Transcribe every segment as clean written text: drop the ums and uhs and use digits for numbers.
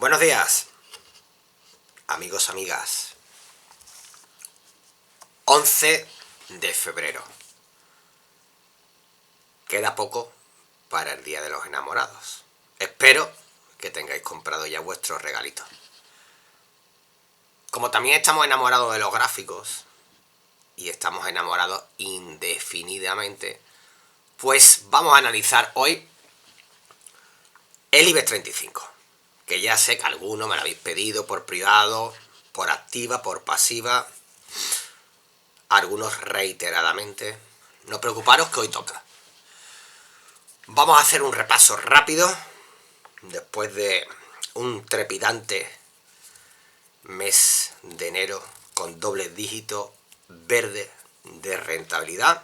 Buenos días, amigos, amigas. 11 de febrero. Queda poco para el Día de los Enamorados. Espero que tengáis comprado ya vuestros regalitos. Como también estamos enamorados de los gráficos y estamos enamorados indefinidamente, pues vamos a analizar hoy el IBEX 35. Que ya sé que algunos me lo habéis pedido por privado, por activa, por pasiva, algunos reiteradamente. No preocuparos que hoy toca. Vamos a hacer un repaso rápido después de un trepidante mes de enero con doble dígito verde de rentabilidad.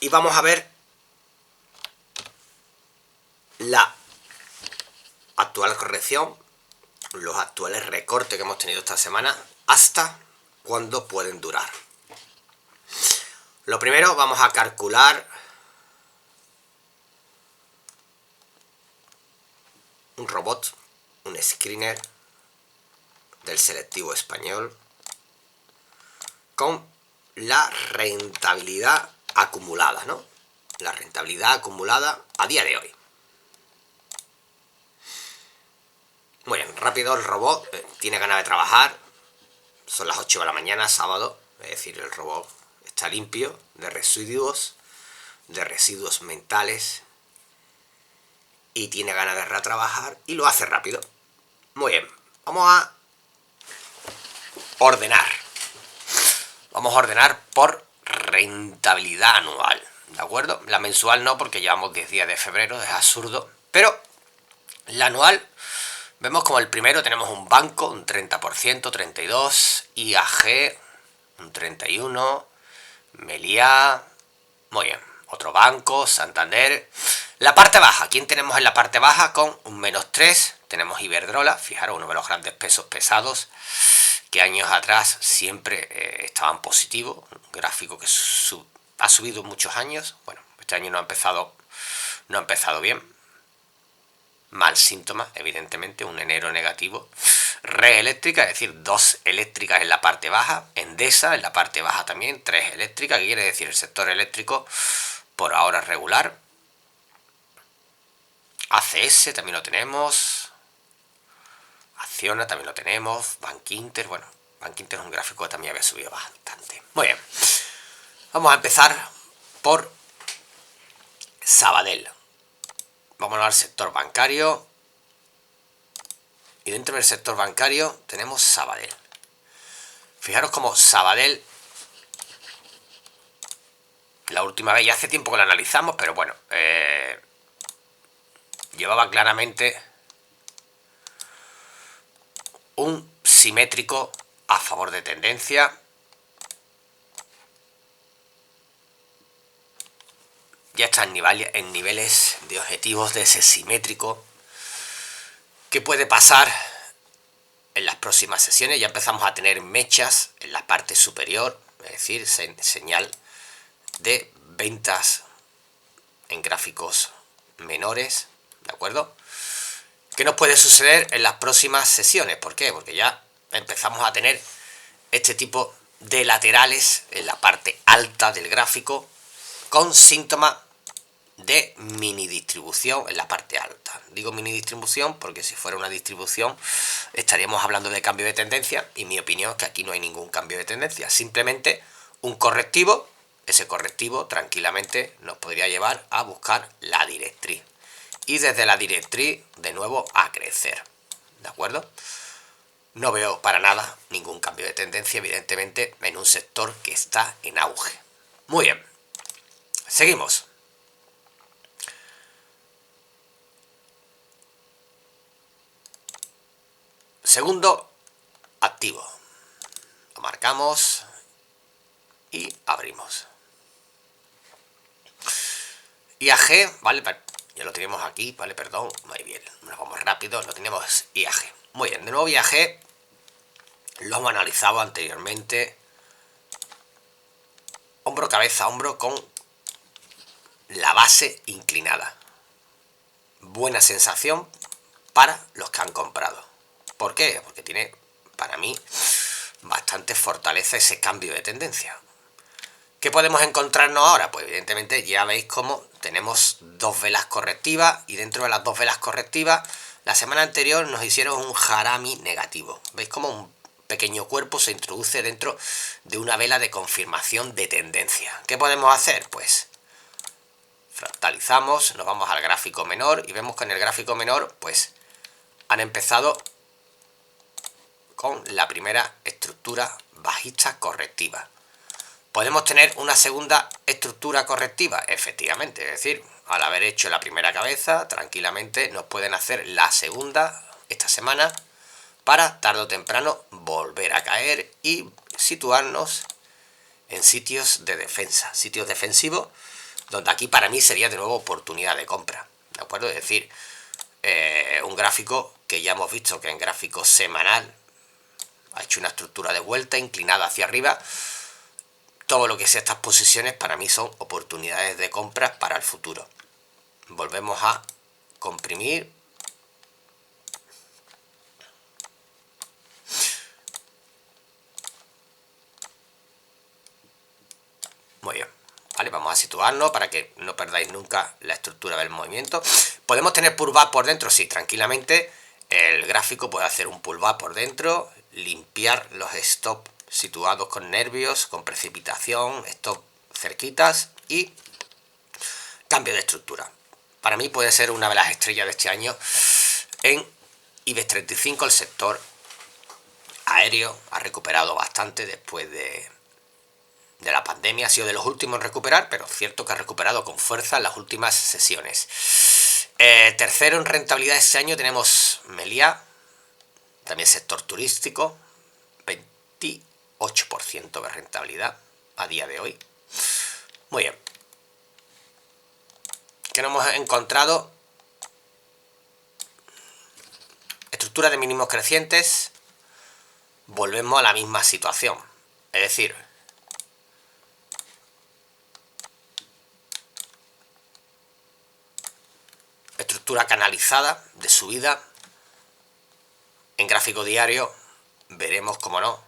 Y vamos a ver la actual corrección, los actuales recortes que hemos tenido esta semana, hasta cuándo pueden durar. Lo primero, vamos a calcular un robot, un screener del selectivo español con la rentabilidad acumulada, ¿no? La rentabilidad acumulada a día de hoy. Muy bien, rápido el robot, tiene ganas de trabajar. Son las 8 de la mañana, sábado, es decir, el robot está limpio de residuos mentales y tiene ganas de retrabajar y lo hace rápido. Muy bien, vamos a ordenar. Vamos a ordenar por rentabilidad anual, ¿de acuerdo? La mensual no, porque llevamos 10 días de febrero, es absurdo, pero la anual. Vemos como el primero tenemos un banco, un 30%, 32%, IAG, un 31%, Meliá, muy bien, otro banco, Santander. La parte baja, ¿quién tenemos en la parte baja con un -3? Tenemos Iberdrola, fijaros, uno de los grandes pesos pesados, que años atrás siempre estaban positivos, un gráfico que ha subido muchos años. Bueno, este año no ha empezado bien. Mal síntoma, evidentemente, un enero negativo. Red Eléctrica, es decir, 2 eléctricas en la parte baja. Endesa en la parte baja también, 3 eléctricas. ¿Qué quiere decir? El sector eléctrico por ahora regular. ACS también lo tenemos. Acciona también lo tenemos. Bankinter, bueno, Bankinter es un gráfico que también había subido bastante. Muy bien. Vamos a empezar por Sabadell. Vámonos al sector bancario. Y dentro del sector bancario tenemos Sabadell. Fijaros como Sabadell, la última vez, ya hace tiempo que lo analizamos, pero bueno, llevaba claramente un simétrico a favor de tendencia. Ya está en niveles de objetivos de ese simétrico. ¿Qué puede pasar en las próximas sesiones? Ya empezamos a tener mechas en la parte superior, es decir, señal de ventas en gráficos menores, ¿de acuerdo? ¿Qué nos puede suceder en las próximas sesiones? ¿Por qué? Porque ya empezamos a tener este tipo de laterales en la parte alta del gráfico con síntomas de mini distribución en la parte alta. Digo mini distribución porque si fuera una distribución estaríamos hablando de cambio de tendencia, y mi opinión es que aquí no hay ningún cambio de tendencia, simplemente un correctivo. Ese correctivo tranquilamente nos podría llevar a buscar la directriz y desde la directriz de nuevo a crecer, ¿de acuerdo? No veo para nada ningún cambio de tendencia, evidentemente, en un sector que está en auge. Muy bien, seguimos. Segundo activo. Lo marcamos y abrimos. IAG, ¿vale? Ya lo tenemos aquí, ¿vale? Perdón, muy bien. Nos vamos rápido, lo tenemos IAG. Muy bien, de nuevo IAG. Lo hemos analizado anteriormente. Hombro, cabeza, hombro con la base inclinada. buena sensación para los que han comprado. ¿Por qué? Porque tiene, para mí, bastante fortaleza ese cambio de tendencia. ¿Qué podemos encontrarnos ahora? Pues evidentemente ya veis cómo tenemos dos velas correctivas, y dentro de las dos velas correctivas la semana anterior nos hicieron un harami negativo. ¿Veis cómo un pequeño cuerpo se introduce dentro de una vela de confirmación de tendencia? ¿Qué podemos hacer? Pues fractalizamos, nos vamos al gráfico menor y vemos que en el gráfico menor pues han empezado con la primera estructura bajista correctiva. ¿Podemos tener una segunda estructura correctiva? Efectivamente, es decir, al haber hecho la primera cabeza, tranquilamente nos pueden hacer la segunda esta semana para tarde o temprano volver a caer y situarnos en sitios de defensa, sitios defensivos, donde aquí para mí sería de nuevo oportunidad de compra, ¿de acuerdo? Es decir, un gráfico que ya hemos visto que en gráfico semanal ha hecho una estructura de vuelta inclinada hacia arriba. Todo lo que sea estas posiciones para mí son oportunidades de compra para el futuro. Volvemos a comprimir. Muy bien. Vale, vamos a situarnos para que no perdáis nunca la estructura del movimiento. ¿Podemos tener pullback por dentro? Sí, tranquilamente. El gráfico puede hacer un pullback por dentro, limpiar los stops situados con nervios, con precipitación, stop cerquitas y cambio de estructura. Para mí puede ser una de las estrellas de este año. En IBEX 35 el sector aéreo ha recuperado bastante después de la pandemia, ha sido de los últimos en recuperar, pero es cierto que ha recuperado con fuerza en las últimas sesiones. Tercero en rentabilidad este año tenemos Meliá, también sector turístico, 28% de rentabilidad a día de hoy. Muy bien. ¿Qué nos hemos encontrado? Estructura de mínimos crecientes. Volvemos a la misma situación. Es decir, estructura canalizada de subida. En gráfico diario veremos, como no,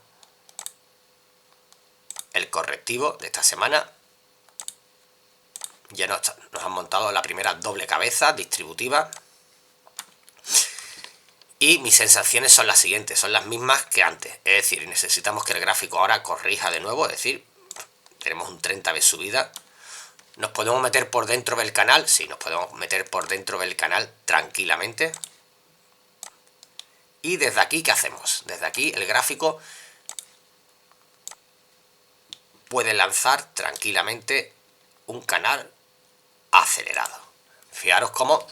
el correctivo de esta semana. Ya nos han montado la primera doble cabeza distributiva. Y mis sensaciones son las siguientes, son las mismas que antes. Es decir, necesitamos que el gráfico ahora corrija de nuevo, es decir, tenemos un 30 de subida. ¿Nos podemos meter por dentro del canal? Sí, nos podemos meter por dentro del canal tranquilamente. Y desde aquí, ¿qué hacemos? Desde aquí el gráfico puede lanzar tranquilamente un canal acelerado. Fijaros cómo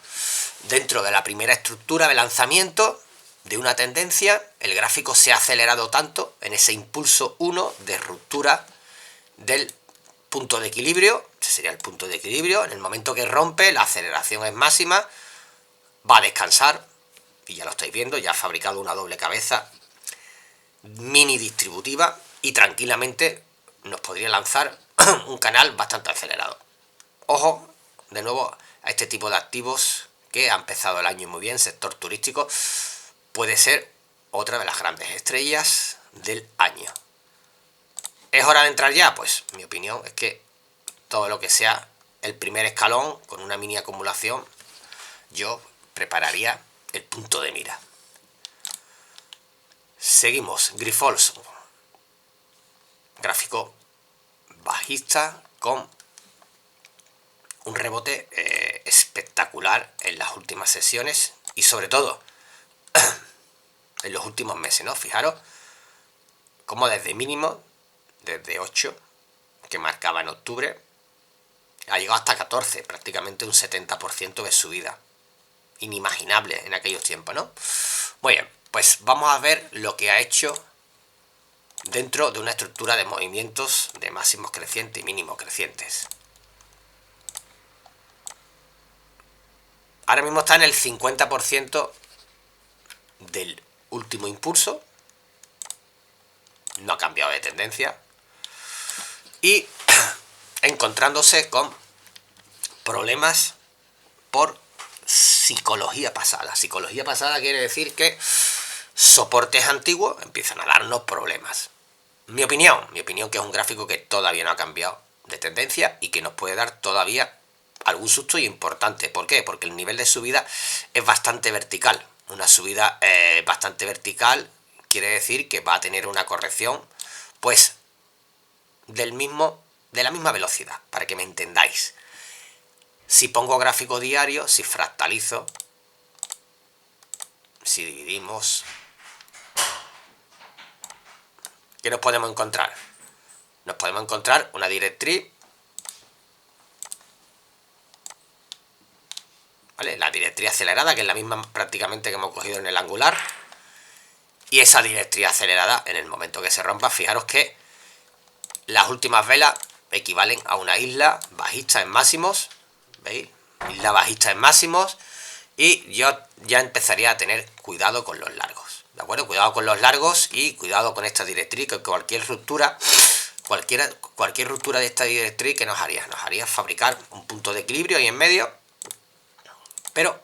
dentro de la primera estructura de lanzamiento de una tendencia, el gráfico se ha acelerado tanto en ese impulso 1 de ruptura del punto de equilibrio. Ese sería el punto de equilibrio. En el momento que rompe, la aceleración es máxima, va a descansar, y ya lo estáis viendo, ya ha fabricado una doble cabeza mini distributiva y tranquilamente nos podría lanzar un canal bastante acelerado. Ojo, de nuevo, a este tipo de activos que ha empezado el año muy bien, sector turístico, puede ser otra de las grandes estrellas del año. ¿Es hora de entrar ya? Pues mi opinión es que todo lo que sea el primer escalón con una mini acumulación, yo prepararía el punto de mira. Seguimos, Grifols, gráfico bajista con un rebote espectacular en las últimas sesiones y sobre todo en los últimos meses, ¿no? Fijaros cómo desde mínimo, desde 8 que marcaba en octubre, ha llegado hasta 14, prácticamente un 70% de subida. Inimaginable en aquellos tiempos, ¿no? Muy bien, pues vamos a ver lo que ha hecho dentro de una estructura de movimientos de máximos crecientes y mínimos crecientes. Ahora mismo está en el 50% del último impulso. No ha cambiado de tendencia. Y encontrándose con problemas por psicología pasada. Psicología pasada quiere decir que soportes antiguos empiezan a darnos problemas. Mi opinión que es un gráfico que todavía no ha cambiado de tendencia y que nos puede dar todavía algún susto y importante. ¿Por qué? Porque el nivel de subida es bastante vertical. Una subida bastante vertical quiere decir que va a tener una corrección pues de la misma velocidad, para que me entendáis. Si pongo gráfico diario, si fractalizo, si dividimos, ¿qué nos podemos encontrar? Nos podemos encontrar una directriz, ¿vale? La directriz acelerada, que es la misma prácticamente que hemos cogido en el angular. Y esa directriz acelerada, en el momento que se rompa, fijaros que las últimas velas equivalen a una isla bajista en máximos, ¿veis? Isla bajista en máximos, y yo ya empezaría a tener cuidado con los largos, ¿de acuerdo? Cuidado con los largos y cuidado con esta directriz, que cualquier ruptura de esta directriz que nos haría fabricar un punto de equilibrio ahí en medio, pero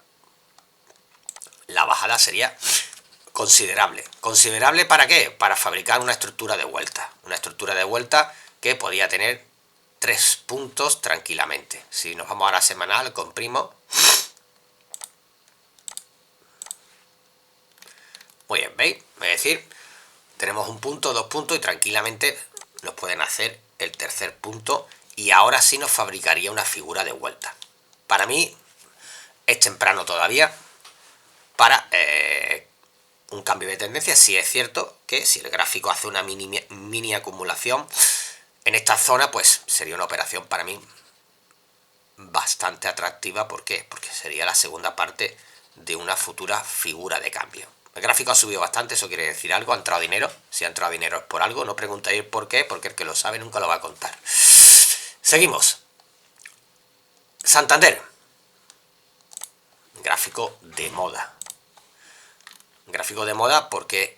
la bajada sería considerable. ¿Considerable para qué? Para fabricar una estructura de vuelta. Una estructura de vuelta que podría tener 3 puntos tranquilamente. Si nos vamos ahora a semanal, comprimo. Muy bien, ¿veis? Es decir, tenemos un punto, 2 puntos y tranquilamente nos pueden hacer el tercer punto y ahora sí nos fabricaría una figura de vuelta. Para mí es temprano todavía para un cambio de tendencia. Sí es cierto que si el gráfico hace una mini acumulación en esta zona, pues sería una operación para mí bastante atractiva. ¿Por qué? Porque sería la segunda parte de una futura figura de cambio. El gráfico ha subido bastante, eso quiere decir algo, ha entrado dinero. Si ha entrado dinero es por algo, no preguntéis por qué, porque el que lo sabe nunca lo va a contar. Seguimos. Santander. Gráfico de moda. Gráfico de moda porque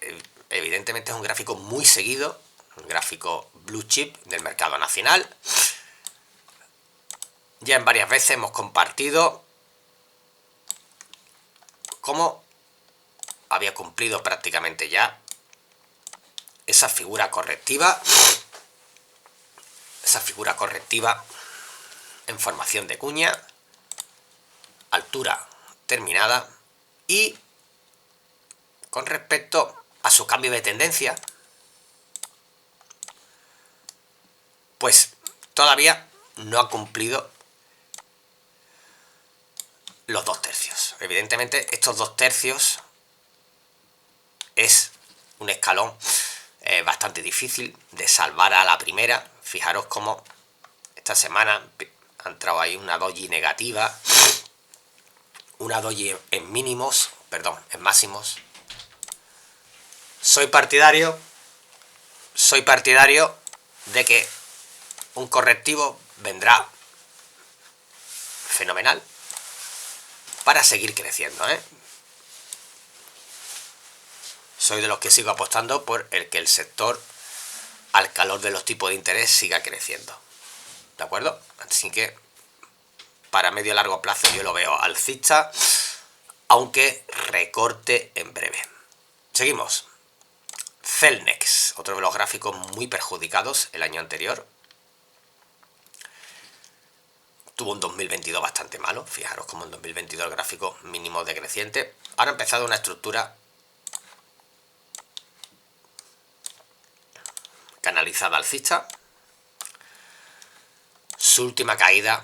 evidentemente es un gráfico muy seguido, un gráfico blue chip del mercado nacional. Ya en varias veces hemos compartido cómo había cumplido prácticamente ya esa figura correctiva en formación de cuña, altura terminada, y con respecto a su cambio de tendencia, pues todavía no ha cumplido los 2 tercios. Evidentemente estos 2 tercios es un escalón bastante difícil de salvar a la primera. Fijaros cómo esta semana ha entrado ahí una doji negativa, una doji en mínimos, perdón, en máximos. Soy partidario de que un correctivo vendrá fenomenal para seguir creciendo, ¿eh? Soy de los que sigo apostando por el que el sector, al calor de los tipos de interés, siga creciendo, ¿de acuerdo? Así que para medio y largo plazo yo lo veo alcista, aunque recorte en breve. Seguimos. Celnex, otro de los gráficos muy perjudicados el año anterior. Tuvo un 2022 bastante malo. Fijaros como en 2022 el gráfico mínimo decreciente. Ahora ha empezado una estructura canalizada alcista. Su última caída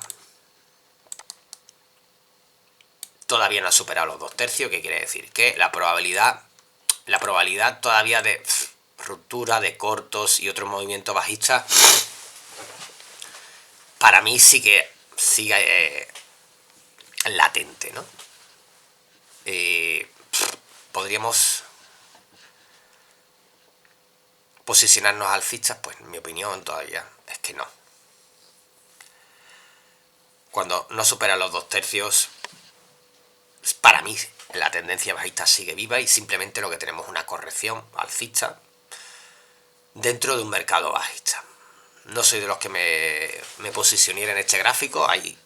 todavía no ha superado los 2 tercios, que quiere decir que la probabilidad todavía de ruptura, de cortos y otro movimiento bajista, para mí sigue latente, ¿no? Podríamos posicionarnos alcistas, pues en mi opinión todavía es que no. Cuando no supera los 2 tercios, para mí la tendencia bajista sigue viva y simplemente lo que tenemos es una corrección alcista dentro de un mercado bajista. No soy de los que me posicioné en este gráfico. Hay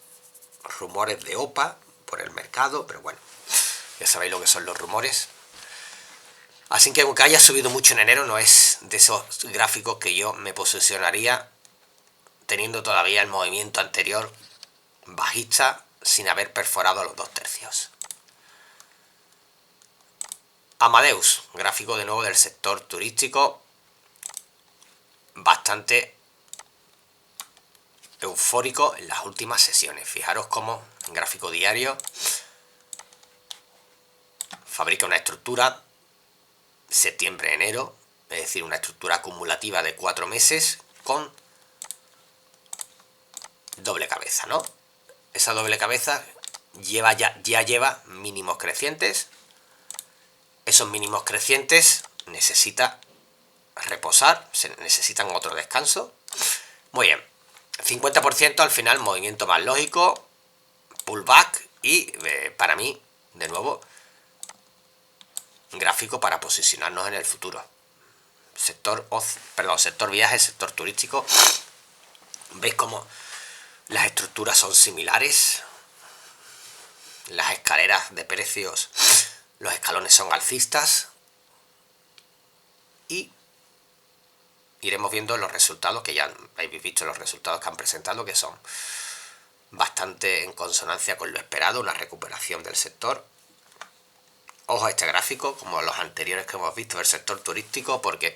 rumores de OPA por el mercado, pero bueno, ya sabéis lo que son los rumores. Así que aunque haya subido mucho en enero, no es de esos gráficos que yo me posicionaría teniendo todavía el movimiento anterior bajista sin haber perforado los 2 tercios. Amadeus, gráfico de nuevo del sector turístico, bastante eufórico en las últimas sesiones. Fijaros cómo en gráfico diario fabrica una estructura septiembre-enero, es decir, una estructura acumulativa de 4 meses con doble cabeza, ¿no? Esa doble cabeza ya lleva mínimos crecientes. Esos mínimos crecientes necesitan reposar, necesitan otro descanso. Muy bien, 50% al final, movimiento más lógico, pullback y para mí, de nuevo, gráfico para posicionarnos en el futuro. Sector viajes, sector turístico. ¿Veis cómo las estructuras son similares? Las escaleras de precios, los escalones son alcistas. Y iremos viendo los resultados, que ya habéis visto los resultados que han presentado, que son bastante en consonancia con lo esperado, una recuperación del sector. Ojo a este gráfico, como los anteriores que hemos visto del sector turístico, porque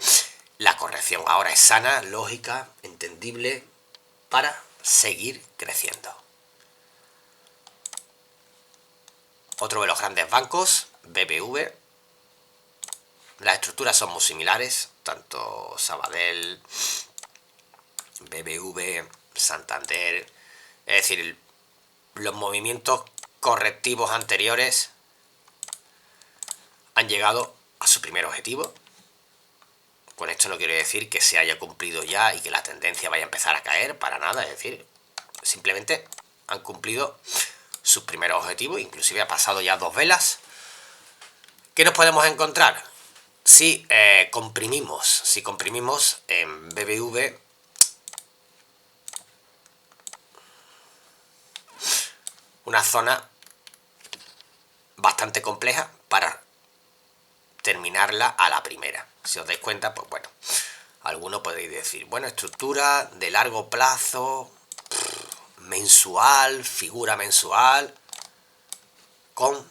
la corrección ahora es sana, lógica, entendible, para seguir creciendo. Otro de los grandes bancos, BBV. Las estructuras son muy similares, tanto Sabadell, BBV, Santander. Es decir, los movimientos correctivos anteriores han llegado a su primer objetivo. Con esto no quiero decir que se haya cumplido ya y que la tendencia vaya a empezar a caer, para nada. Es decir, simplemente han cumplido sus primeros objetivos, inclusive ha pasado ya 2 velas. ¿Qué nos podemos encontrar? Si comprimimos en BBV, una zona bastante compleja para terminarla a la primera. Si os dais cuenta, pues bueno, algunos podréis decir, bueno, estructura de largo plazo, mensual, figura mensual, con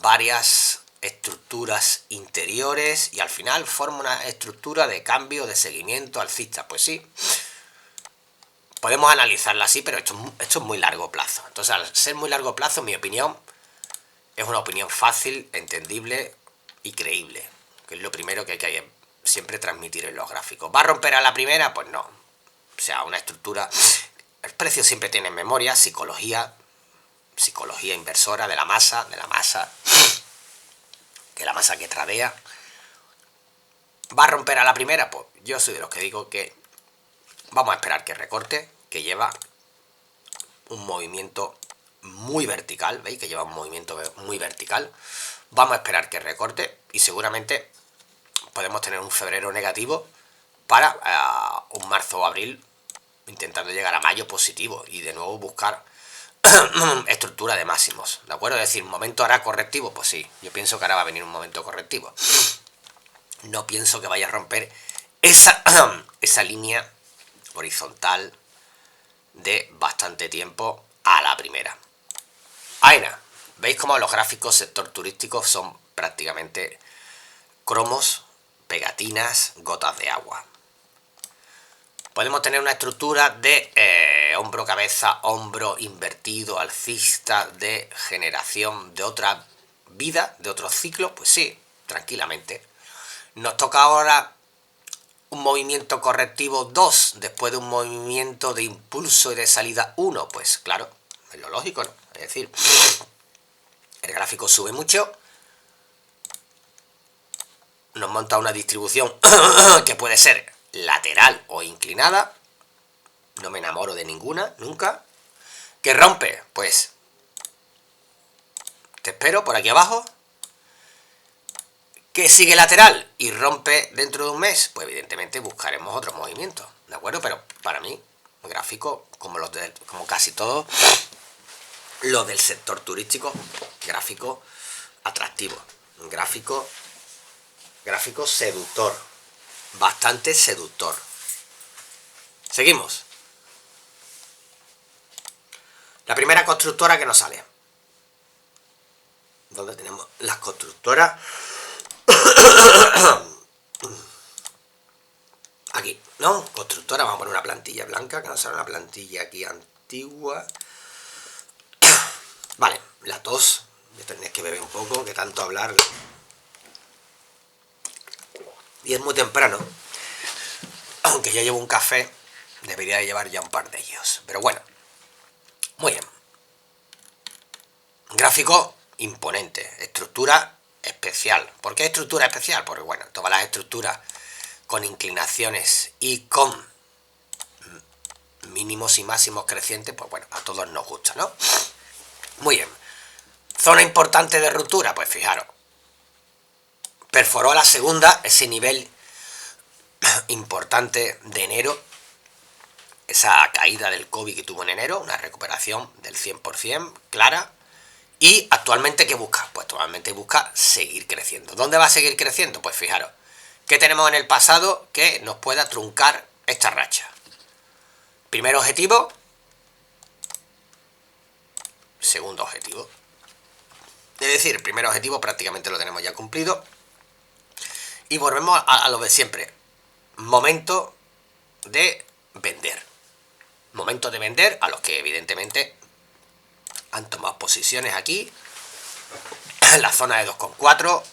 varias estructuras interiores y al final forma una estructura de cambio, de seguimiento alcista. Pues sí, podemos analizarla así, pero esto es muy largo plazo. Entonces, al ser muy largo plazo, en mi opinión, es una opinión fácil, entendible y creíble, que es lo primero que hay que siempre transmitir en los gráficos. ¿Va a romper a la primera? Pues no. O sea, una estructura... El precio siempre tiene memoria, psicología inversora de la masa, que la masa que tradea. ¿Va a romper a la primera? Pues yo soy de los que digo que vamos a esperar que recorte, que lleva un movimiento muy vertical, ¿veis? Que lleva un movimiento muy vertical. Vamos a esperar que recorte y seguramente podemos tener un febrero negativo para un marzo o abril intentando llegar a mayo positivo y de nuevo buscar estructura de máximos, ¿de acuerdo? Es decir, ¿momento hará correctivo? Pues sí, yo pienso que ahora va a venir un momento correctivo. No pienso que vaya a romper esa línea horizontal de bastante tiempo a la primera. AENA, ¿veis cómo los gráficos sector turístico son prácticamente cromos, pegatinas, gotas de agua? Podemos tener una estructura de hombro-cabeza, hombro invertido, alcista, de generación de otra vida, de otro ciclo. Pues sí, tranquilamente. Nos toca ahora un movimiento correctivo 2, después de un movimiento de impulso y de salida 1. Pues claro, es lo lógico, ¿no? Es decir, el gráfico sube mucho, nos monta una distribución que puede ser lateral o inclinada, no me enamoro de ninguna, nunca. ¿Que rompe? Pues te espero por aquí abajo. ¿Que sigue lateral y rompe dentro de un mes? Pues evidentemente buscaremos otro movimiento, ¿de acuerdo? Pero para mí, el gráfico, como casi todo, lo del sector turístico, gráfico atractivo, gráfico seductor, bastante seductor. Seguimos. La primera constructora que nos sale. ¿Dónde tenemos las constructoras? Aquí, ¿no? Constructora, vamos a poner una plantilla blanca, que no sea una plantilla aquí antigua. Vale, la tos. Ya tenéis que beber un poco, que tanto hablar. Y es muy temprano. Aunque ya llevo un café, debería llevar ya un par de ellos. Pero bueno, muy bien. Gráfico imponente, estructura especial. ¿Por qué estructura especial? Porque bueno, todas las estructuras con inclinaciones y con mínimos y máximos crecientes, pues bueno, a todos nos gusta, ¿no? Muy bien. Zona importante de ruptura, pues fijaros. Perforó a la segunda ese nivel importante de enero, esa caída del COVID que tuvo en enero, una recuperación del 100% clara. Y actualmente, ¿qué busca? Pues actualmente busca seguir creciendo. ¿Dónde va a seguir creciendo? Pues fijaros, ¿qué tenemos en el pasado que nos pueda truncar esta racha? Primer objetivo, segundo objetivo. Es decir, el primer objetivo prácticamente lo tenemos ya cumplido. Y volvemos a lo de siempre. Momento de vender. Momento de vender a los que evidentemente han tomado posiciones aquí, en la zona de 2,4.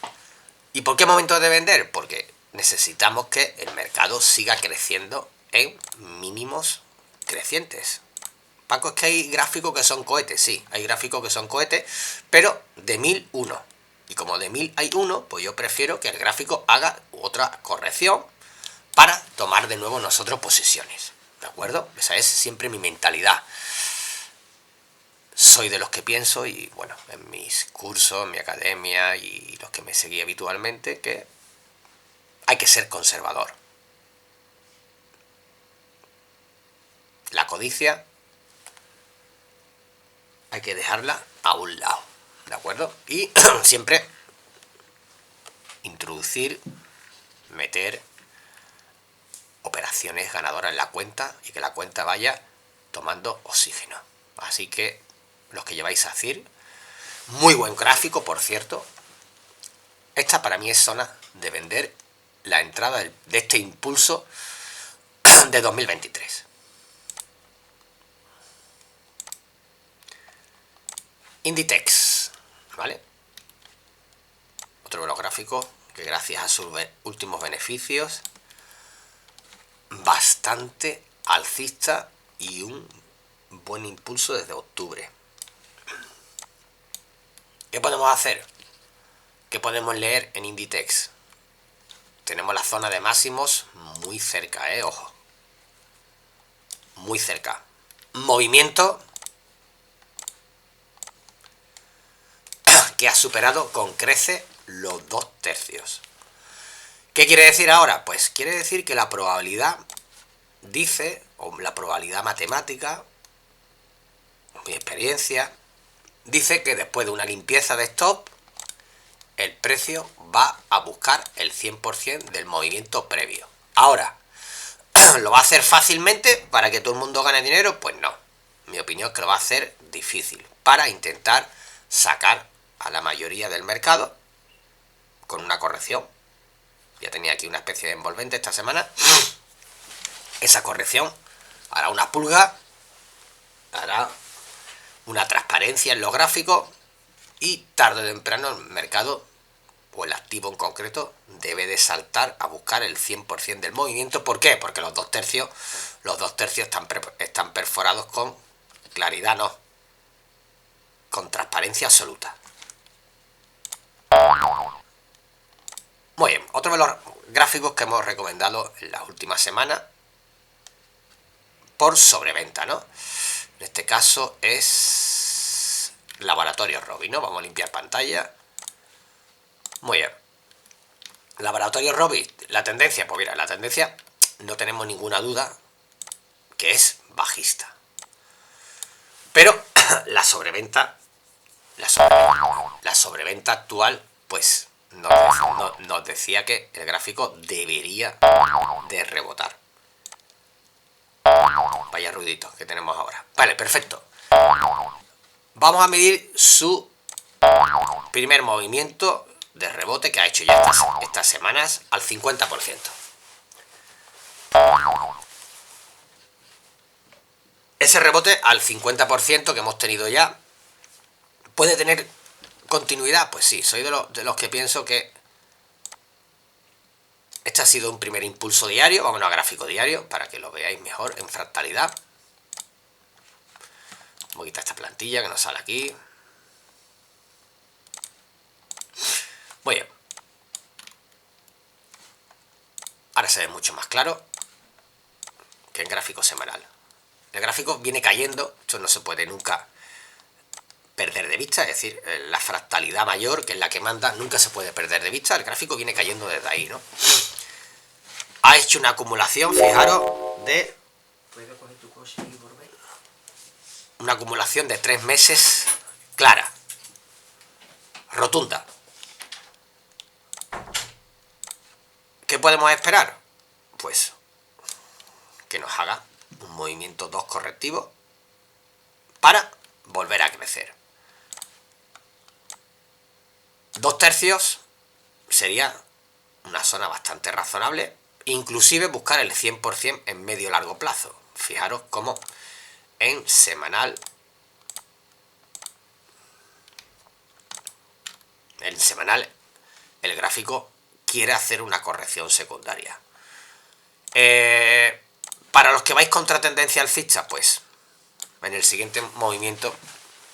¿Y por qué momento de vender? Porque necesitamos que el mercado siga creciendo en mínimos crecientes. Paco, es que hay gráficos que son cohetes, sí, hay gráficos que son cohetes, pero de 1001. Y como de 1000 hay uno, pues yo prefiero que el gráfico haga otra corrección para tomar de nuevo nosotros posiciones. ¿De acuerdo? Esa es siempre mi mentalidad. Soy de los que pienso, y bueno, en mis cursos, en mi academia y los que me seguí habitualmente, que hay que ser conservador. La codicia hay que dejarla a un lado, ¿de acuerdo? Y siempre introducir, meter operaciones ganadoras en la cuenta y que la cuenta vaya tomando oxígeno. Así que los que lleváis a CIR, muy buen gráfico, por cierto. Esta para mí es zona de vender, la entrada de este impulso de 2023. Inditex, ¿vale? Otro de los gráficos que gracias a sus últimos beneficios, bastante alcista y un buen impulso desde octubre. ¿Qué podemos hacer? ¿Qué podemos leer en Inditex? Tenemos la zona de máximos muy cerca, ojo. Muy cerca. Movimiento que ha superado con crece los 2/3. ¿Qué quiere decir ahora? Pues quiere decir que la probabilidad dice, o la probabilidad matemática, mi experiencia, dice que después de una limpieza de stop, el precio va a buscar el 100% del movimiento previo. Ahora, ¿lo va a hacer fácilmente para que todo el mundo gane dinero? Pues no. Mi opinión es que lo va a hacer difícil para intentar sacar a la mayoría del mercado con una corrección. Ya tenía aquí una especie de envolvente esta semana. Esa corrección hará una pulga, hará una transparencia en los gráficos y tarde o temprano el mercado, o el activo en concreto, debe de saltar a buscar el 100% del movimiento. ¿Por qué? Porque los 2/3 están perforados con claridad, no, con transparencia absoluta. Muy bien, otro de los gráficos que hemos recomendado en las últimas semanas por sobreventa, ¿no? En este caso es Laboratorio Robbie, ¿no? Vamos a limpiar pantalla. Muy bien. Laboratorio Robbie, la tendencia, pues mira, la tendencia no tenemos ninguna duda que es bajista. Pero la sobreventa, la sobreventa actual, pues nos decía que el gráfico debería de rebotar. Vaya ruidito que tenemos ahora. Vale, perfecto. Vamos a medir su primer movimiento de rebote que ha hecho ya estas semanas al 50%. Ese rebote al 50% que hemos tenido ya, ¿puede tener continuidad? Pues sí, soy de los que pienso que este ha sido un primer impulso diario. Vámonos a gráfico diario para que lo veáis mejor en fractalidad. Voy a quitar esta plantilla que nos sale aquí. Muy bien. Ahora se ve mucho más claro que en gráfico semanal. El gráfico viene cayendo, esto no se puede nunca perder de vista, es decir, la fractalidad mayor, que es la que manda, nunca se puede perder de vista. El gráfico viene cayendo desde ahí, ¿no? Ha hecho una acumulación, fijaros, de una acumulación de 3 meses clara, rotunda. ¿Qué podemos esperar? Pues que nos haga un movimiento 2 correctivo para volver a crecer. 2/3 sería una zona bastante razonable, inclusive buscar el 100% en medio largo plazo. Fijaros cómo en semanal, el gráfico quiere hacer una corrección secundaria. Para los que vais contra tendencia alcista, pues en el siguiente movimiento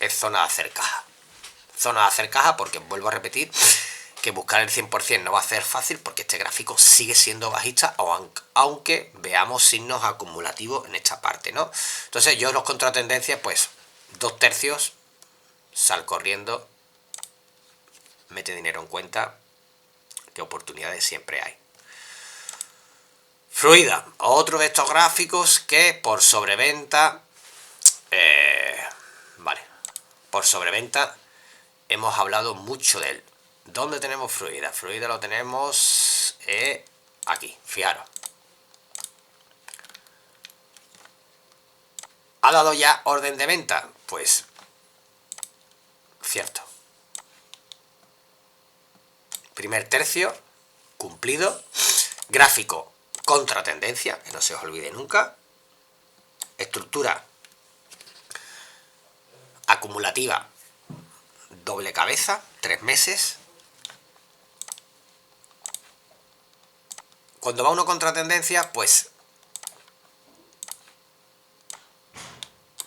es zona de hacer caja. Zona de hacer caja porque vuelvo a repetir que buscar el 100% no va a ser fácil porque este gráfico sigue siendo bajista, aunque veamos signos acumulativos en esta parte, ¿no? Entonces yo los contratendencias, pues 2/3, sal corriendo, mete dinero en cuenta, que oportunidades siempre hay. Fluida, otro de estos gráficos que por sobreventa, vale, por sobreventa hemos hablado mucho de él. ¿Dónde tenemos fluida? Fluida lo tenemos aquí, fijaros. ¿Ha dado ya orden de venta? Pues cierto. Primer tercio cumplido. Gráfico contra tendencia, que no se os olvide nunca. Estructura acumulativa doble cabeza, 3 meses. Cuando va uno contra tendencia, pues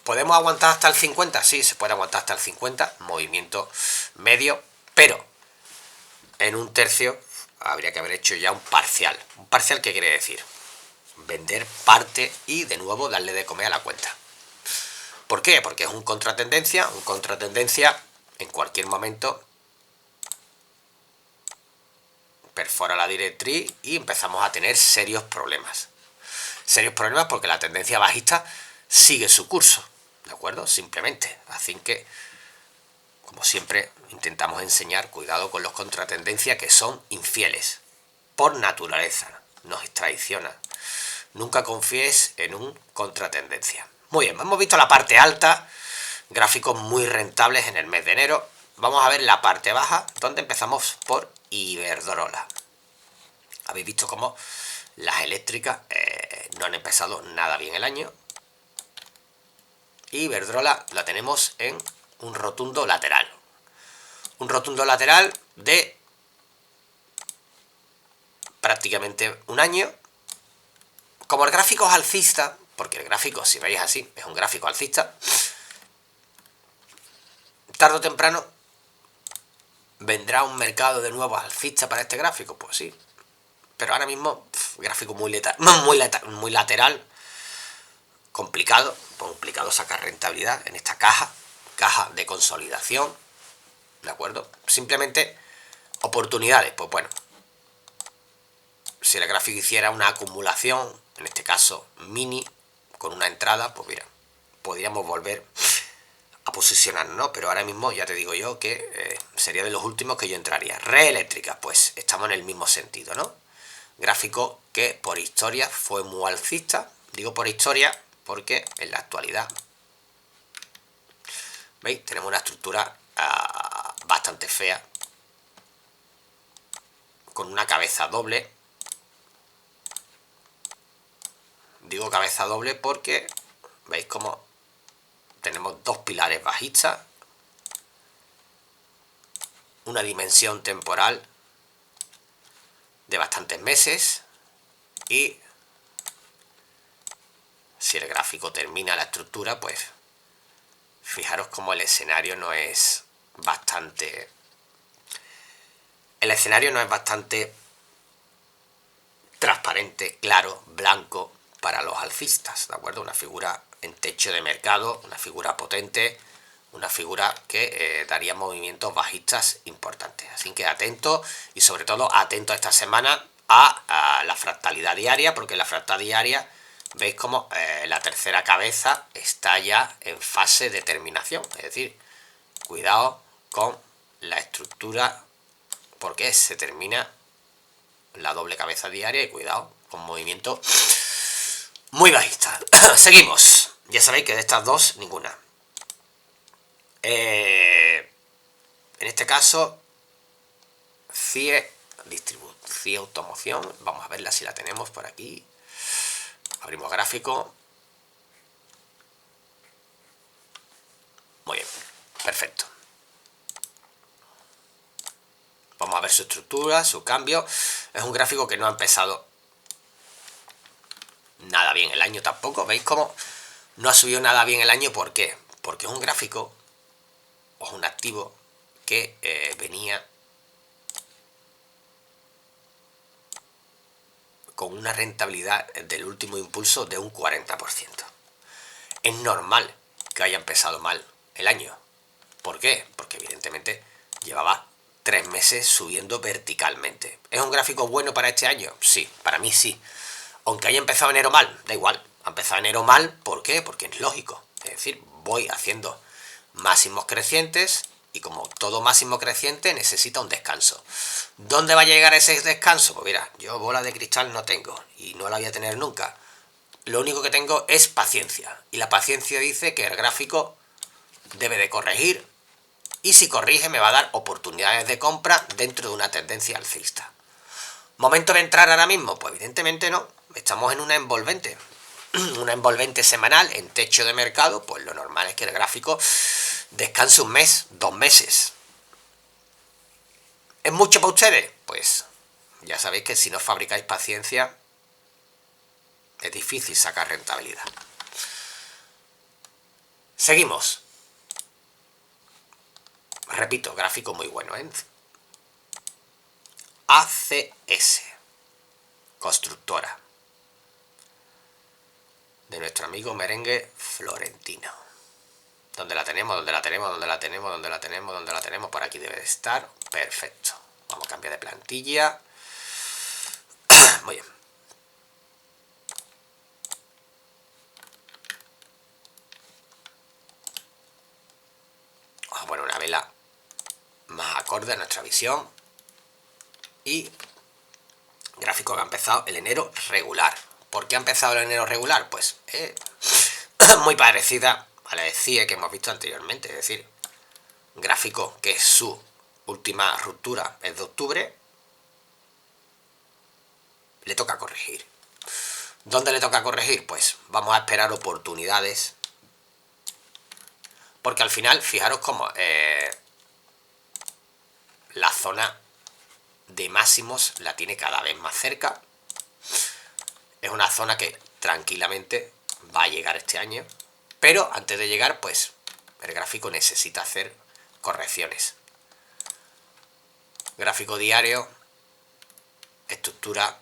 ¿podemos aguantar hasta el 50? Sí, se puede aguantar hasta el 50, movimiento medio, pero en un tercio habría que haber hecho ya un parcial. ¿Un parcial qué quiere decir? Vender parte y de nuevo darle de comer a la cuenta. ¿Por qué? Porque es un contratendencia en cualquier momento perfora la directriz y empezamos a tener serios problemas. Serios problemas porque la tendencia bajista sigue su curso, ¿de acuerdo? Simplemente. Así que, como siempre, intentamos enseñar cuidado con los contratendencias que son infieles. Por naturaleza, nos traicionan. Nunca confíes en un contratendencia. Muy bien, hemos visto la parte alta, gráficos muy rentables en el mes de enero. Vamos a ver la parte baja, donde empezamos por Iberdrola. Habéis visto cómo las eléctricas no han empezado nada bien el año. Iberdrola la tenemos en un rotundo lateral. Un rotundo lateral de prácticamente un año. Como el gráfico es alcista, porque el gráfico, si veis así, es un gráfico alcista, tarde o temprano vendrá un mercado de nuevo alcista para este gráfico, pues sí. Pero ahora mismo, gráfico muy lateral, complicado sacar rentabilidad en esta caja de consolidación, ¿de acuerdo? Simplemente oportunidades, pues bueno, si el gráfico hiciera una acumulación, en este caso mini, con una entrada, pues mira, podríamos volver a posicionarnos, ¿no? Pero ahora mismo ya te digo yo que sería de los últimos que yo entraría. Red eléctrica, pues estamos en el mismo sentido, ¿no? Gráfico que por historia fue muy alcista. Digo por historia porque en la actualidad, ¿veis? Tenemos una estructura bastante fea, con una cabeza doble. Digo cabeza doble porque veis como tenemos dos pilares bajistas, una dimensión temporal de bastantes meses, y si el gráfico termina la estructura, pues fijaros como el escenario no es bastante... El escenario no es bastante transparente, claro, blanco para los alcistas, ¿de acuerdo? Una figura en techo de mercado, una figura potente, una figura que daría movimientos bajistas importantes. Así que atento, y sobre todo atento esta semana a la fractalidad diaria, porque la fractal diaria veis como la tercera cabeza está ya en fase de terminación. Es decir, cuidado con la estructura porque se termina la doble cabeza diaria, y cuidado con movimiento muy bajista. Seguimos. Ya sabéis que de estas dos, ninguna. En este caso, CIE Automoción. Vamos a verla si la tenemos por aquí. Abrimos gráfico. Muy bien, perfecto. Vamos a ver su estructura, su cambio. Es un gráfico que no ha empezado nada bien el año tampoco. ¿Veis cómo no ha subido nada bien el año? ¿Por qué? Porque es un gráfico o es un activo que venía con una rentabilidad del último impulso de un 40%. Es normal que haya empezado mal el año. ¿Por qué? Porque evidentemente llevaba 3 meses subiendo verticalmente. ¿Es un gráfico bueno para este año? Sí, para mí sí. Aunque haya empezado enero mal, da igual. Ha empezado enero mal, ¿por qué? Porque es lógico. Es decir, voy haciendo máximos crecientes, y como todo máximo creciente necesita un descanso. ¿Dónde va a llegar ese descanso? Pues mira, yo bola de cristal no tengo y no la voy a tener nunca. Lo único que tengo es paciencia, y la paciencia dice que el gráfico debe de corregir, y si corrige me va a dar oportunidades de compra dentro de una tendencia alcista. ¿Momento de entrar ahora mismo? Pues evidentemente no. Estamos en una envolvente semanal en techo de mercado. Pues lo normal es que el gráfico descanse un mes, 2 meses. ¿Es mucho para ustedes? Pues ya sabéis que si no fabricáis paciencia es difícil sacar rentabilidad. Seguimos. Repito, gráfico muy bueno, ¿eh? ACS, constructora, de nuestro amigo merengue Florentino. ¿Dónde la tenemos? ¿Dónde la tenemos? ¿Dónde la tenemos? ¿Dónde la tenemos? ¿Dónde la tenemos? Por aquí debe de estar. Perfecto. Vamos a cambiar de plantilla. Muy bien. Vamos a poner una vela más acorde a nuestra visión. Y gráfico que ha empezado el enero regular. ¿Por qué ha empezado el enero regular? Pues muy parecida a la de CIE que hemos visto anteriormente. Es decir, gráfico que su última ruptura es de octubre, le toca corregir. ¿Dónde le toca corregir? Pues vamos a esperar oportunidades, porque al final, fijaros cómo la zona de máximos la tiene cada vez más cerca. Es una zona que tranquilamente va a llegar este año, pero antes de llegar, pues el gráfico necesita hacer correcciones. Gráfico diario, estructura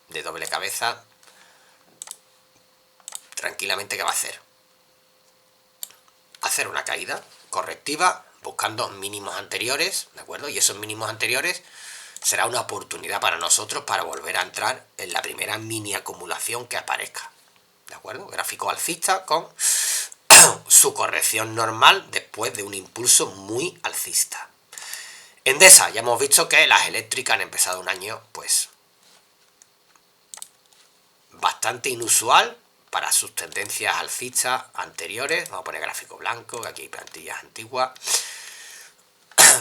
de doble cabeza. Tranquilamente, ¿qué va a hacer? Hacer una caída correctiva buscando mínimos anteriores, ¿de acuerdo? Y esos mínimos anteriores será una oportunidad para nosotros para volver a entrar en la primera mini acumulación que aparezca, ¿de acuerdo? Gráfico alcista con su corrección normal después de un impulso muy alcista. Endesa, ya hemos visto que las eléctricas han empezado un año pues bastante inusual para sus tendencias alcistas anteriores. Vamos a poner gráfico blanco, que aquí hay plantillas antiguas.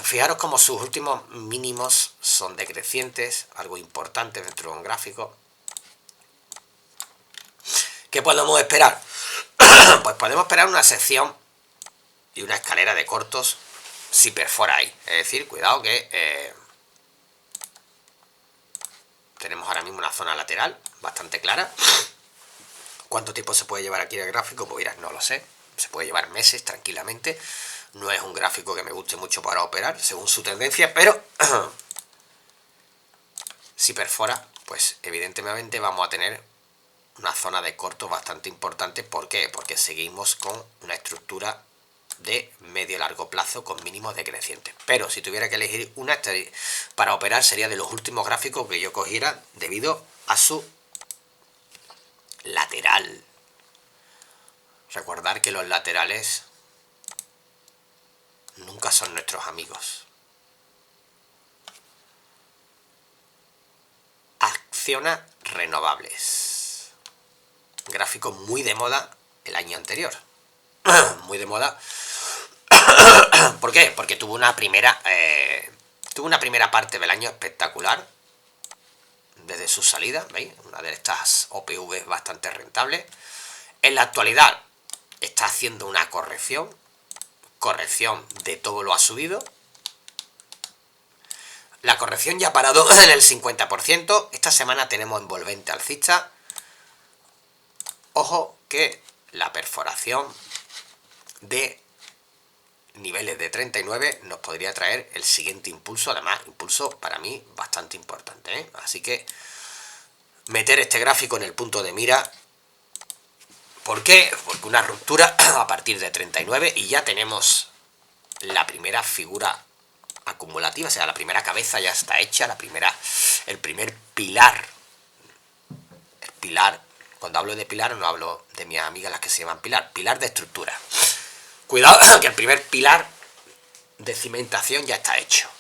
Fijaros como sus últimos mínimos son decrecientes, algo importante dentro de un gráfico. ¿Qué podemos esperar? Pues podemos esperar una sección y una escalera de cortos si perfora ahí. Es decir, cuidado que tenemos ahora mismo una zona lateral bastante clara. ¿Cuánto tiempo se puede llevar aquí el gráfico? Pues mira, no lo sé. Se puede llevar meses tranquilamente. No es un gráfico que me guste mucho para operar, según su tendencia, pero si perfora, pues evidentemente vamos a tener una zona de cortos bastante importante. ¿Por qué? Porque seguimos con una estructura de medio largo plazo con mínimos decrecientes. Pero si tuviera que elegir una para operar, sería de los últimos gráficos que yo cogiera debido a su lateral. Recordar que los laterales nunca son nuestros amigos. Acciona Renovables. Gráfico muy de moda el año anterior. Muy de moda. ¿Por qué? Porque tuvo una primera parte del año espectacular. Desde su salida, ¿veis? Una de estas OPV bastante rentable. En la actualidad está haciendo una corrección de todo lo ha subido. La corrección ya ha parado en el 50%. Esta semana tenemos envolvente alcista. Ojo que la perforación de niveles de 39 nos podría traer el siguiente impulso. Además, impulso para mí bastante importante, ¿eh? Así que meter este gráfico en el punto de mira. ¿Por qué? Porque una ruptura a partir de 39 y ya tenemos la primera figura acumulativa, o sea, la primera cabeza ya está hecha, el primer pilar. El pilar, cuando hablo de pilar no hablo de mis amigas las que se llaman pilar de estructura. Cuidado que el primer pilar de cimentación ya está hecho.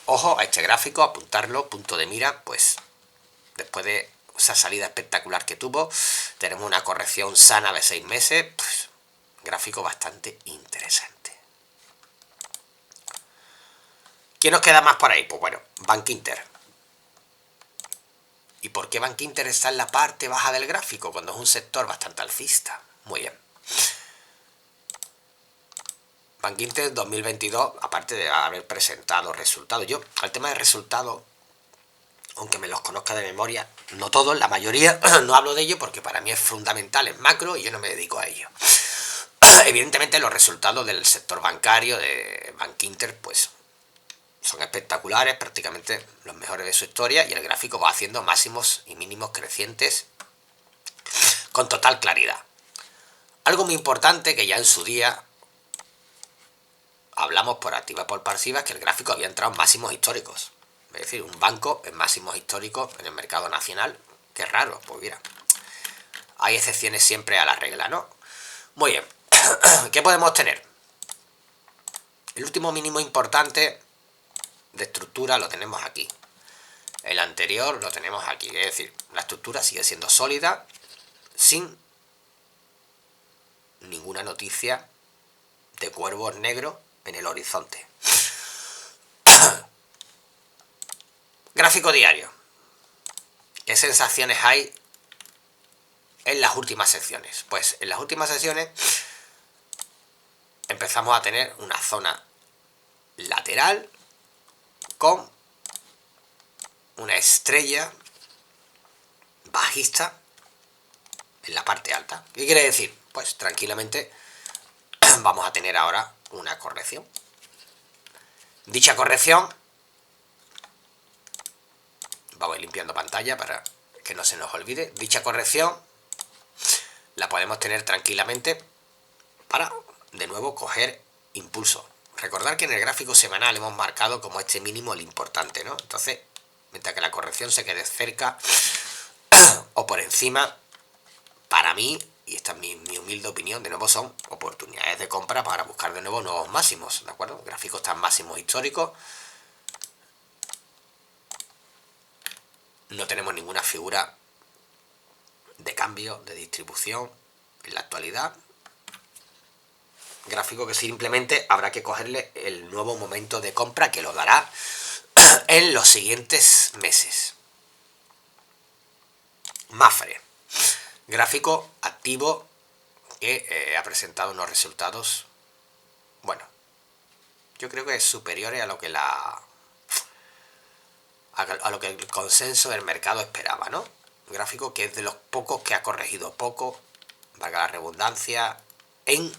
Ojo a este gráfico, apuntarlo, punto de mira, pues después de esa salida espectacular que tuvo, tenemos una corrección sana de 6 meses, pues, gráfico bastante interesante. ¿Quién nos queda más por ahí? Pues bueno, Bankinter. ¿Y por qué Bankinter está en la parte baja del gráfico cuando es un sector bastante alcista? Muy bien. Bankinter 2022, aparte de haber presentado resultados, yo al tema de resultados, aunque me los conozca de memoria, no todos, la mayoría, no hablo de ello porque para mí es fundamental, es macro y yo no me dedico a ello. Evidentemente los resultados del sector bancario de Bankinter pues son espectaculares, prácticamente los mejores de su historia, y el gráfico va haciendo máximos y mínimos crecientes con total claridad. Algo muy importante que ya en su día hablamos por activa y por pasiva, es que el gráfico había entrado en máximos históricos. Es decir, un banco en máximos históricos en el mercado nacional, que es raro, pues mira, hay excepciones siempre a la regla, ¿no? Muy bien, ¿qué podemos tener? El último mínimo importante de estructura lo tenemos aquí. El anterior lo tenemos aquí, es decir, la estructura sigue siendo sólida, sin ninguna noticia de cuervos negros en el horizonte. Gráfico diario. ¿Qué sensaciones hay en las últimas secciones? Pues en las últimas secciones empezamos a tener una zona lateral con una estrella bajista en la parte alta. ¿Qué quiere decir? Pues tranquilamente vamos a tener ahora una corrección. Dicha corrección, vamos a ir limpiando pantalla para que no se nos olvide, dicha corrección la podemos tener tranquilamente para de nuevo coger impulso. Recordar que en el gráfico semanal hemos marcado como este mínimo el importante, ¿no? Entonces, mientras que la corrección se quede cerca o por encima, para mí y esta es mi humilde opinión, de nuevo son oportunidades de compra para buscar de nuevo nuevos máximos, ¿de acuerdo? El gráfico está en máximos históricos. No tenemos ninguna figura de cambio, de distribución en la actualidad. Gráfico que simplemente habrá que cogerle el nuevo momento de compra que lo dará en los siguientes meses. Mapfre, gráfico activo que ha presentado unos resultados, bueno, yo creo que es superiores a lo que a lo que el consenso del mercado esperaba, ¿no? Un gráfico que es de los pocos que ha corregido poco, valga la redundancia, en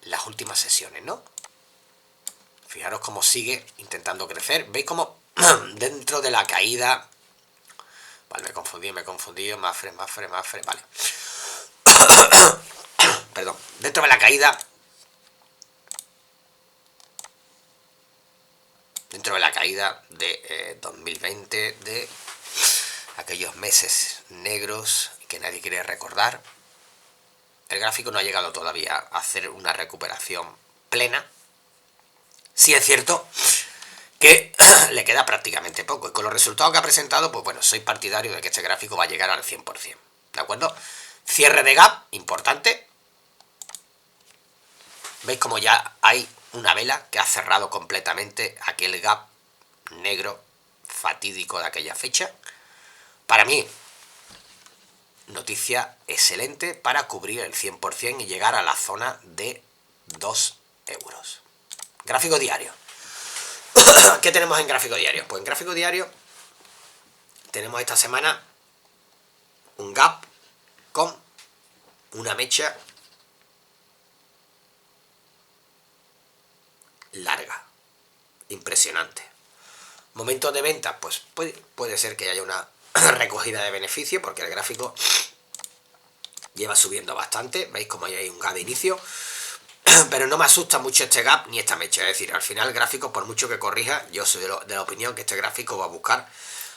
las últimas sesiones, ¿no? Fijaros cómo sigue intentando crecer. ¿Veis cómo dentro de la caída... Vale, me he confundido. Mapfre, vale. Perdón. Dentro de la caída... Dentro de la caída de 2020, de aquellos meses negros que nadie quiere recordar, el gráfico no ha llegado todavía a hacer una recuperación plena. Sí es cierto que le queda prácticamente poco, y con los resultados que ha presentado, pues bueno, soy partidario de que este gráfico va a llegar al 100%, ¿de acuerdo? Cierre de gap, importante. ¿Veis como ya hay una vela que ha cerrado completamente aquel gap negro fatídico de aquella fecha? Para mí, noticia excelente para cubrir el 100% y llegar a la zona de 2 euros. Gráfico diario. ¿Qué tenemos en gráfico diario? Pues en gráfico diario tenemos esta semana un gap con una mecha larga, impresionante. Momentos de venta, pues puede ser que haya una recogida de beneficio, porque el gráfico lleva subiendo bastante. Veis como ahí hay un gap de inicio, pero no me asusta mucho este gap ni esta mecha. Es decir, al final el gráfico, por mucho que corrija, yo soy de la opinión que este gráfico va a buscar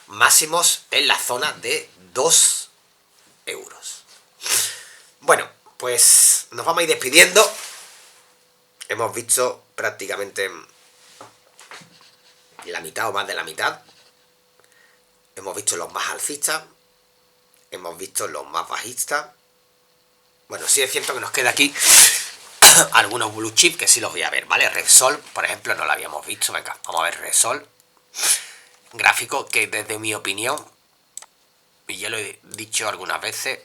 máximos en la zona de 2 euros. Bueno, pues nos vamos a ir despidiendo. Hemos visto prácticamente la mitad o más de la mitad. Hemos visto los más alcistas, hemos visto los más bajistas. Bueno, sí es cierto que nos queda aquí algunos blue chip que sí los voy a ver, ¿vale? Repsol, por ejemplo, no lo habíamos visto. Venga, vamos a ver Repsol. Gráfico que desde mi opinión, y ya lo he dicho algunas veces,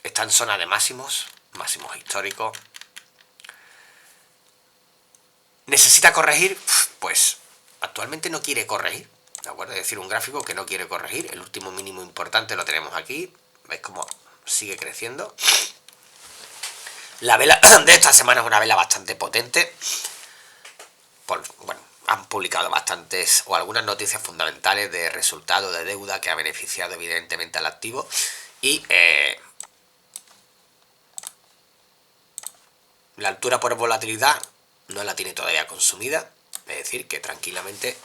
está en zona de máximos históricos. ¿Necesita corregir? Pues actualmente no quiere corregir, ¿de acuerdo? Es decir, un gráfico que no quiere corregir. El último mínimo importante lo tenemos aquí. ¿Veis cómo sigue creciendo? La vela de esta semana es una vela bastante potente. Bueno, han publicado bastantes o algunas noticias fundamentales de resultados de deuda que ha beneficiado evidentemente al activo. Y la altura por volatilidad no la tiene todavía consumida. Es decir, que tranquilamente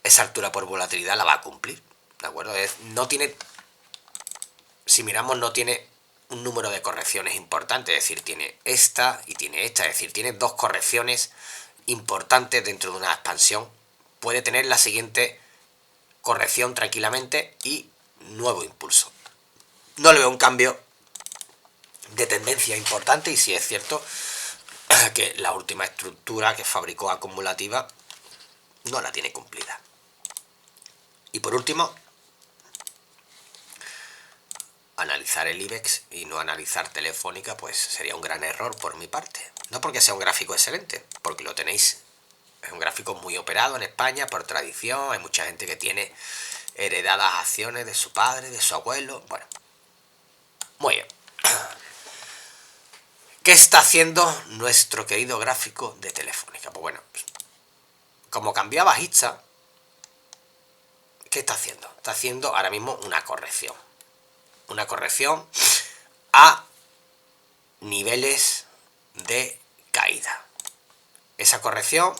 esa altura por volatilidad la va a cumplir, ¿de acuerdo? No tiene, si miramos, no tiene un número de correcciones importante. Es decir, tiene esta y tiene esta. Es decir, tiene dos correcciones importantes dentro de una expansión. Puede tener la siguiente corrección tranquilamente y nuevo impulso. No le veo un cambio de tendencia importante, y sí es cierto que la última estructura que fabricó acumulativa no la tiene cumplida. Y por último, analizar el IBEX y no analizar Telefónica, pues sería un gran error por mi parte. No porque sea un gráfico excelente, porque lo tenéis. Es un gráfico muy operado en España por tradición. Hay mucha gente que tiene heredadas acciones de su padre, de su abuelo. Bueno, muy bien. ¿Qué está haciendo nuestro querido gráfico de Telefónica? Pues bueno, como cambió a bajista, ¿qué está haciendo? Está haciendo ahora mismo una corrección. Una corrección a niveles de caída. Esa corrección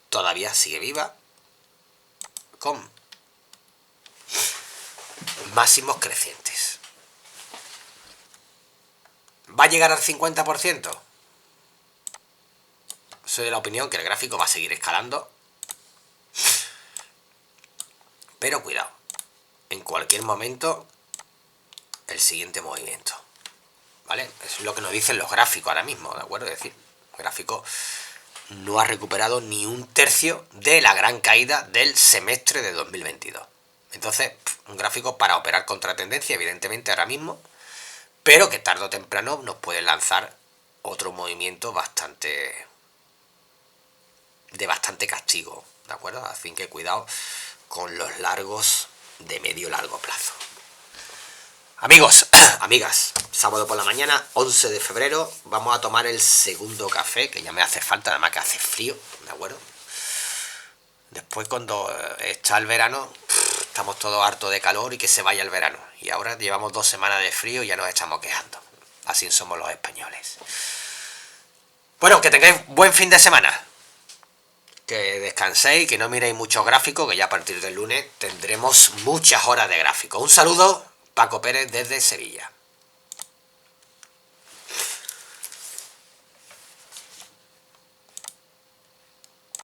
todavía sigue viva, con máximos crecientes. ¿Va a llegar al 50%? Soy de la opinión que el gráfico va a seguir escalando. Pero cuidado, en cualquier momento el siguiente movimiento, ¿vale? Es lo que nos dicen los gráficos ahora mismo, ¿de acuerdo? Es decir, el gráfico no ha recuperado ni un tercio de la gran caída del semestre de 2022. Entonces, un gráfico para operar contra tendencia, evidentemente ahora mismo, pero que tarde o temprano nos puede lanzar otro movimiento de bastante castigo, ¿de acuerdo? Así que cuidado con los largos de medio largo plazo. Amigos, amigas, sábado por la mañana, 11 de febrero, vamos a tomar el segundo café, que ya me hace falta, además que hace frío, ¿de acuerdo? Después cuando está el verano, estamos todos hartos de calor y que se vaya el verano. Y ahora llevamos 2 semanas de frío y ya nos estamos quejando. Así somos los españoles. Bueno, que tengáis buen fin de semana. Que descanséis, que no miréis muchos gráficos, que ya a partir del lunes tendremos muchas horas de gráfico. Un saludo, Paco Pérez desde Sevilla.